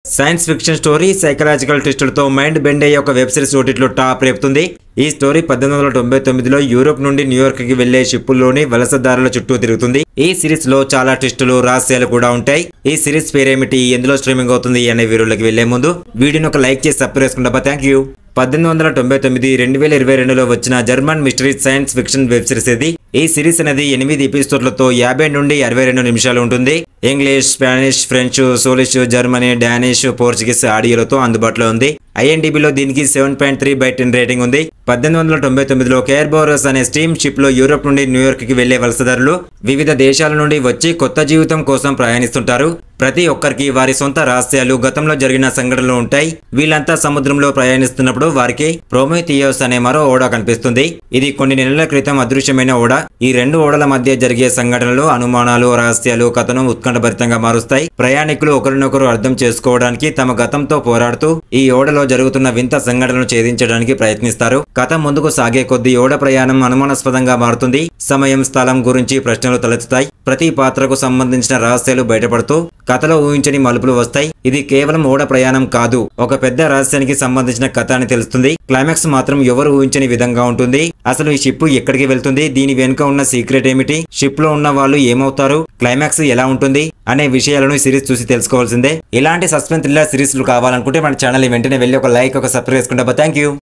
Science fiction story psychological ట్విస్టులతో mind bend అయ్యే ఒక వెబ్ సిరీస్ ఓటీటీలో టాప్ రేపుతుంది. ఈ స్టోరీ 1899లో యూరోప్ నుండి న్యూయార్క్ కి వెళ్లే షిప్పుల్లోని వలసదారుల చుట్టూ తిరుగుతుంది. ఈ సిరీస్ లో చాలా ట్విస్టులు రహస్యాలు కూడా ఉంటాయి. ఈ సిరీస్ పేరేమిటి, ఎందులో స్ట్రీమింగ్ అవుతుంది అనే వీడియోలోకి వెళ్లే ముందు వీడియోని ఒక లైక్ చేసి సబ్స్క్రైబ్ చేసుకుంటా. Thank you. 1899-2022లో వచ్చిన German mystery science fiction web series ఇది. ఈ సిరీస్ అనేది 8 ఎపిసోడ్లతో 50 నుండి 62 నిమిషాలు ఉంటుంది. English, Spanish, French, Polish, Germany, Danish, Portuguese ఆడియోలతో అందుబాటులో ఉంది. IMDbలో దీనికి 7.3/10 రేటింగ్ ఉంది. 1899లో కేర్బోరస్ అనే స్టీమ్ షిప్ లో యూరోప్ నుండి న్యూయార్క్ కి వెళ్లే వలసదారులు వివిధ దేశాల నుండి వచ్చి కొత్త జీవితం కోసం ప్రయాణిస్తుంటారు. ప్రతి ఒక్కరికి వారి సొంత రహస్యాలు, గతంలో జరిగిన సంఘటనలు ఉంటాయి. వీళ్ళంతా సముద్రంలో ప్రయాణిస్తున్నప్పుడు వారికి ప్రోమెథియస్ అనే మరో ఓడ కనిపిస్తుంది. ఇది కొన్ని నెలల క్రితం అదృశ్యమైన ఓడ. ఈ రెండు ఓడల మధ్య జరిగే సంఘటనలు, అనుమానాలు, రహస్యాలు కథను ఉత్కంఠభరితంగా మారుస్తాయి. ప్రయాణికులు ఒకరినొకరు అర్థం చేసుకోవడానికి తమ గతంతో పోరాడుతూ ఈ ఓడలో జరుగుతున్న వింత సంఘటనలు ఛేదించడానికి ప్రయత్నిస్తారు. కథ ముందుకు సాగే కొద్దీ ఓడ ప్రయాణం అనుమానాస్పదంగా మారుతుంది. సమయం, స్థలం గురించి ప్రశ్నలు తలెత్తుతాయి. ప్రతి పాత్రకు సంబంధించిన రహస్యాలు బయటపడుతూ కథలో ఊహించని మలుపులు వస్తాయి. ఇది కేవలం ఓడ ప్రయాణం కాదు, ఒక పెద్ద రహస్యానికి సంబంధించిన కథ అని తెలుస్తుంది. క్లైమాక్స్ మాత్రం ఎవరు ఊహించని విధంగా ఉంటుంది. అసలు ఈ షిప్ ఎక్కడికి వెళ్తుంది, దీని వెనుక ఉన్న సీక్రెట్ ఏమిటి, షిప్ లో ఉన్న వాళ్ళు ఏమవుతారు, క్లైమాక్స్ ఎలా ఉంటుంది అనే విషయాలను ఈ సిరీస్ చూసి తెలుసుకోవాల్సిందే. ఇలాంటి సస్పెన్స్ థ్రిల్లర్ సిరీస్లు కావాలనుకుంటే మన ఛానల్ వెంటనే వెళ్ళి ఒక లైక్, ఒక సబ్స్క్రైబ్ చేసుకుంటా. Thank you.